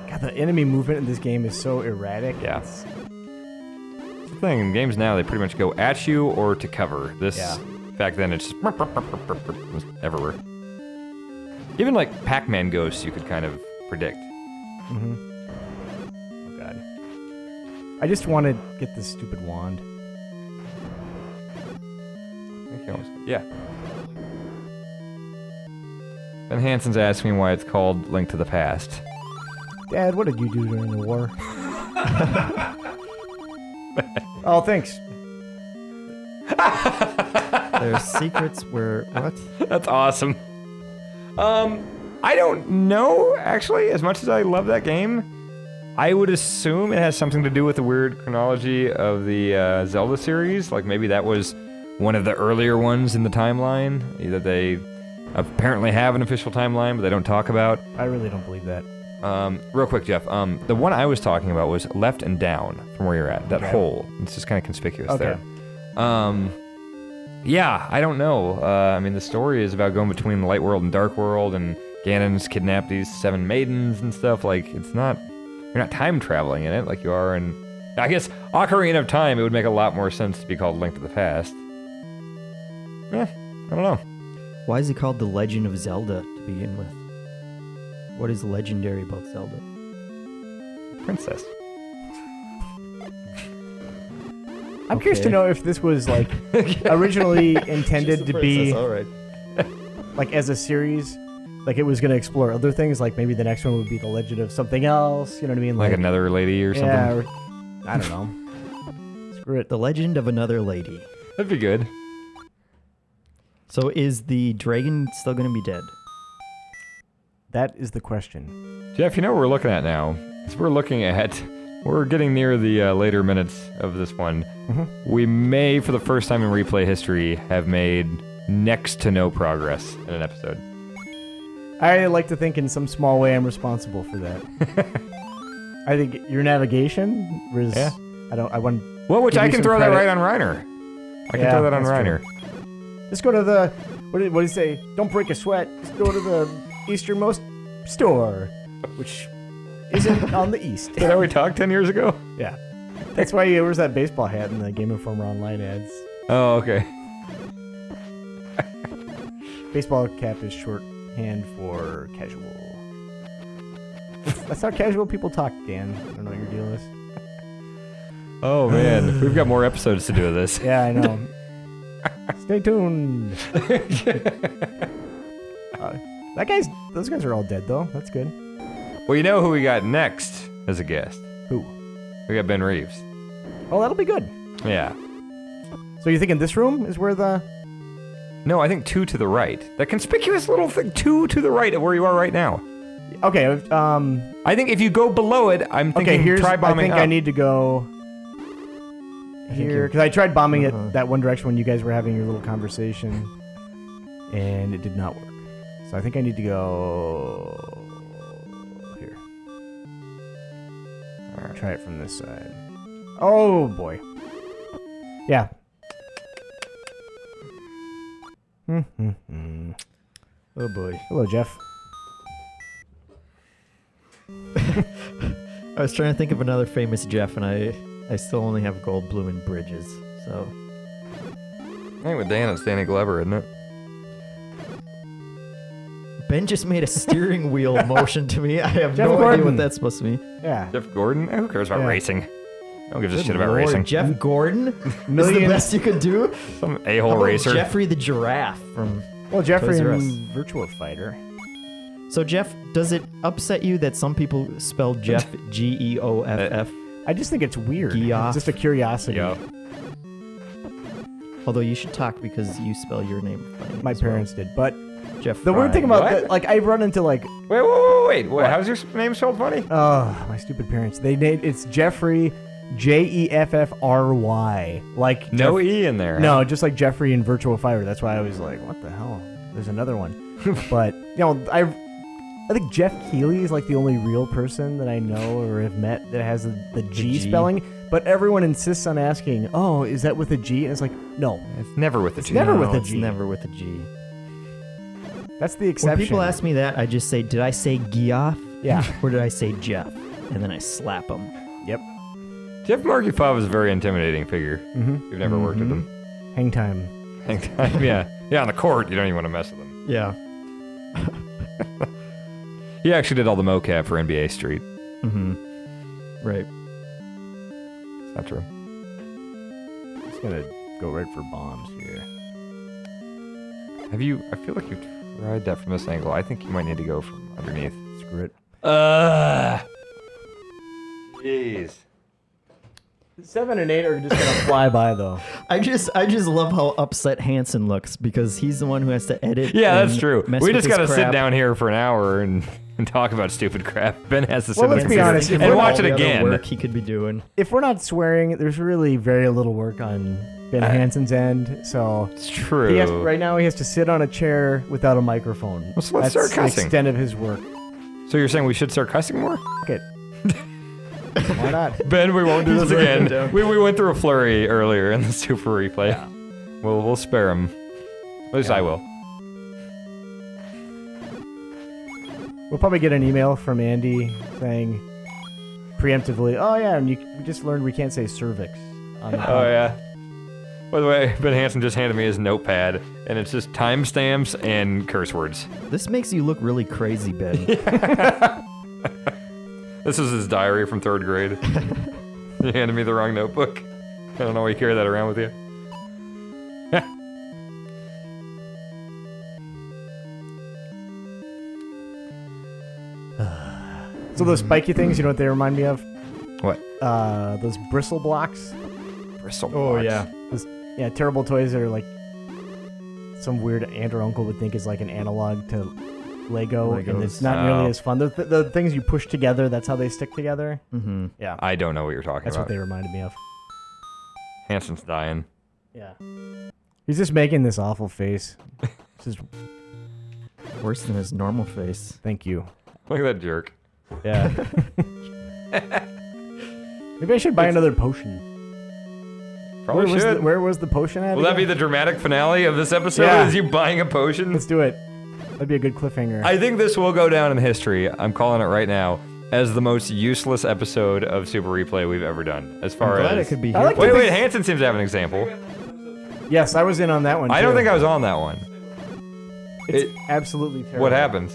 God, the enemy movement in this game is so erratic. Yeah. That's the thing, in games now, they pretty much go at you or to cover. This, Yeah. back then, it's just everywhere. Even like Pac-Man ghosts, you could kind of predict. Mm-hmm. Oh, God. I just want to get this stupid wand. I think you almost, yeah. Ben Hansen's asking me why it's called Link to the Past. Dad, what did you do during the war? Oh, thanks. There's secrets where what? That's awesome. I don't know, actually, as much as I love that game. I would assume it has something to do with the weird chronology of the Zelda series. Like maybe that was one of the earlier ones in the timeline. Either they apparently have an official timeline, but they don't talk about. I really don't believe that. Real quick, Jeff. The one I was talking about was left and down from where you're at. That Okay. hole. It's just kind of conspicuous Okay. there. Yeah, I don't know. I mean, the story is about going between the light world and dark world, and Ganon's kidnapped these 7 maidens and stuff. Like, it's not you're not time traveling in it like you are in. I guess Ocarina of Time. It would make a lot more sense to be called Link to the Past. Yeah, I don't know. Why is it called The Legend of Zelda to begin with? What is legendary about Zelda? Princess. I'm curious to know if this was like originally intended to be All right. like as a series, like it was going to explore other things. Like maybe the next one would be the Legend of something else. You know what I mean? Like another lady or something. Yeah, or, I don't know. Screw it. The Legend of Another Lady. That'd be good. So is the dragon still going to be dead? That is the question. Jeff, you know what we're looking at now? Is we're getting near the later minutes of this one. Mm-hmm. We may, for the first time in replay history, have made next to no progress in an episode. I like to think in some small way I'm responsible for that. I think your navigation was. Yeah. I want. Well, which give I you can some throw that credit. right on Reiner. I can throw that on that's Reiner. true. Just go to the. What did he say? Don't break a sweat. Just go to the easternmost store, which isn't on the east. Is that how we talked 10 years ago? Yeah. That's why he wears that baseball hat in the Game Informer Online ads. Oh, okay. Baseball cap is shorthand for casual. That's how casual people talk, Dan. I don't know what your deal is. Oh, man. We've got more episodes to do with this. Yeah, I know. Stay tuned. Those guys are all dead, though. That's good. Well, you know who we got next as a guest? Who? We got Ben Reeves. Oh, that'll be good. Yeah. So you're thinking this room is where the... No, I think 2 to the right. That conspicuous little thing, 2 to the right of where you are right now. Okay, I think if you go below it, I'm thinking try bombing I think up. I need to go here, because I tried bombing it that one direction when you guys were having your little conversation, and it did not work. So I think I need to go here. All right, try it from this side. Oh, boy. Yeah. Oh boy. Hello, Jeff. I was trying to think of another famous Jeff, and I still only have Goldblum and Bridges. So I think with Dan, it's Danny Glover, isn't it? Ben just made a steering wheel motion to me. I have Jeff no idea Gordon. what that's supposed to mean. Yeah. Jeff Gordon? Who cares about Yeah. racing? No one gives a Good shit about Lord, racing. Jeff Gordon? Million- Is the best you could do? Some How a-hole about racer. Jeffrey the Giraffe from... Well, Jeffrey Toys R Us. in Virtua Fighter. So, Jeff, does it upset you that some people spell Jeff Geoff? I just think it's weird. Geoff. It's just a curiosity. Yeah. Although you should talk because you spell your name funny. My as well. parents did. But Jeff the weird Fry. thing about What? that, like, I run into, like, Wait. How's your name spelled funny? my stupid parents. It's Jeffrey, Jeffry. Like, No Jeff- E in there. No, just like Jeffrey in Virtua Fighter. That's why I was like, what the hell? There's another one. But, I think Jeff Keighley is like the only real person that I know or have met that has the G G. spelling. But everyone insists on asking, oh, is that with a G? And it's like, no, It's never with the G. never No, with a it's G. never with a G. that's the exception. When people ask me that, I just say, did I say Geoff? Yeah. Or did I say Jeff? And then I slap them. Yep. Jeff Marchiafava is a very intimidating figure. Mm-hmm. You've never worked with him. Hang time. Hang time, yeah. Yeah, on the court, you don't even want to mess with him. Yeah. He actually did all the mocap for NBA Street. Mm-hmm. Right. It's not true. Just gonna go right for bombs here. I feel like you've tried that from this angle. I think you might need to go from underneath. Screw it. Jeez. 7 and 8 are just gonna fly by though. I just love how upset Hanson looks because he's the one who has to edit. Yeah, and that's true. mess We with just his gotta sit crap. down here for an hour and talk about stupid crap. Ben has to sit Well, there let's be and honest, if and we're watch All it the other again. Work he could be doing. If we're not swearing, there's really very little work on Ben Hansen's end. So It's true. right now he has to sit on a chair without a microphone. Well, so let's That's start cussing. the extent of his work. So you're saying we should start cussing more? Fuck it. Why not? Ben, we won't do this He's writing again. it down. We went through a flurry earlier in the super replay. Yeah. We'll spare him. At least Yeah. I will. We'll probably get an email from Andy saying, preemptively, oh yeah, and we just learned we can't say cervix. On the Oh yeah. By the way, Ben Hansen just handed me his notepad, and it's just timestamps and curse words. This makes you look really crazy, Ben. This is his diary from 3rd grade. He handed me the wrong notebook. I don't know why you carry that around with you. So those spiky things, you know what they remind me of? What? Those bristle blocks. Bristle Oh, blocks. yeah. Yeah, terrible toys that are like some weird aunt or uncle would think is like an analog to Lego, and Legos. it's not nearly Oh. as fun. The things you push together, that's how they stick together. Mm-hmm. Yeah, I don't know what you're talking that's about. what they reminded me of. Hansen's dying. Yeah. He's just making this awful face. This is, Worse than his normal face. thank you. Look at that jerk. Yeah. Maybe I should buy another potion. Probably should. Where was the potion at? Will that be again? the dramatic finale of this episode? Yeah. Is you buying a potion? Let's do it. That'd be a good cliffhanger. I think this will go down in history. I'm calling it right now as the most useless episode of Super Replay we've ever done. As far I'm glad as it could be I here. like wait, to wait, think- Hansen seems to have an example. Yes, I was in on that one. I don't too. think I was on that one. It's absolutely terrible. What happened?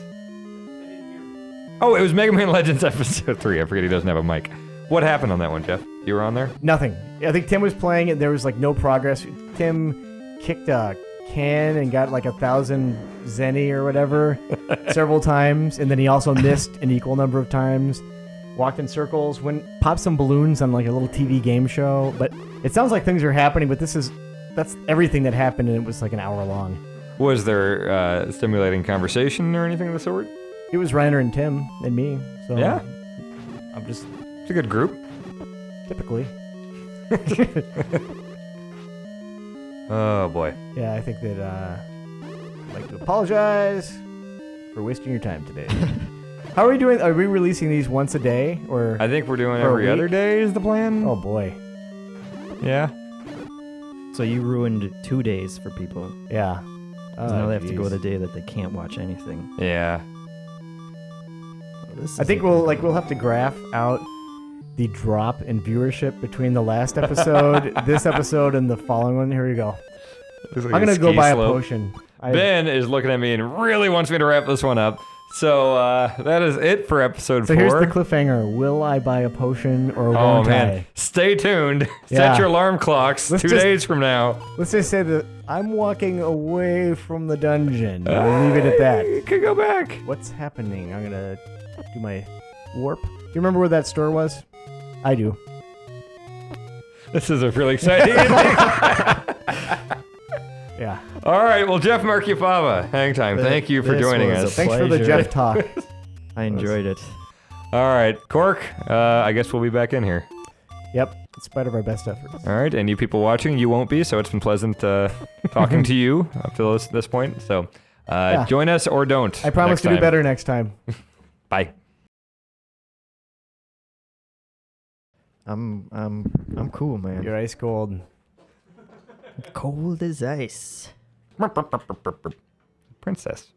Oh, it was Mega Man Legends episode 3. I forget he doesn't have a mic. What happened on that one, Jeff? You were on there? Nothing. I think Tim was playing it. There was like no progress. Tim kicked a can and got like 1,000 zenny or whatever several times, and then he also missed an equal number of times. Walked in circles. Popped some balloons on like a little TV game show. But it sounds like things are happening. But that's everything that happened, and it was like an hour long. Was there stimulating conversation or anything of the sort? It was Reiner and Tim and me. So Yeah. I'm just It's a good group. typically. Oh boy. Yeah, I think that I'd like to apologize for wasting your time today. How are we doing? Are we releasing these once a day or? I think we're doing For a every other week? day is the plan. Oh boy. Yeah. So you ruined 2 days for people. Yeah. 'Cause now they have to go geez. the day that they can't watch anything. Yeah. Oh, this I is think a- we'll have to graph out the drop in viewership between the last episode, this episode, and the following one. Here we go. Looks like I'm a gonna go ski buy a slope. potion. Ben is looking at me and really wants me to wrap this one up. So that is it for episode So 4. here's the cliffhanger. Will I buy a potion or Oh won't man, I? stay tuned. Yeah. Set your alarm clocks. Let's 2 just- days from now. Let's just say that I'm walking away from the dungeon. We'll leave it at that. You could go back. What's happening? I'm gonna do my warp. Do you remember where that store was? I do. This is a really exciting. Yeah. All right, well, Jeff Marchiafava, hang time. Thank you for This joining was a us. Thanks for the Pleasure. Jeff talk. I enjoyed it. All right, Cork, I guess we'll be back in here. Yep. In spite of our best efforts. All right, and you people watching, you won't be, so it's been pleasant talking to you up to this point. So Yeah. join us or don't. I promise next to do time. better next time. Bye. I'm cool, man. You're ice cold. Cold as ice. Princess.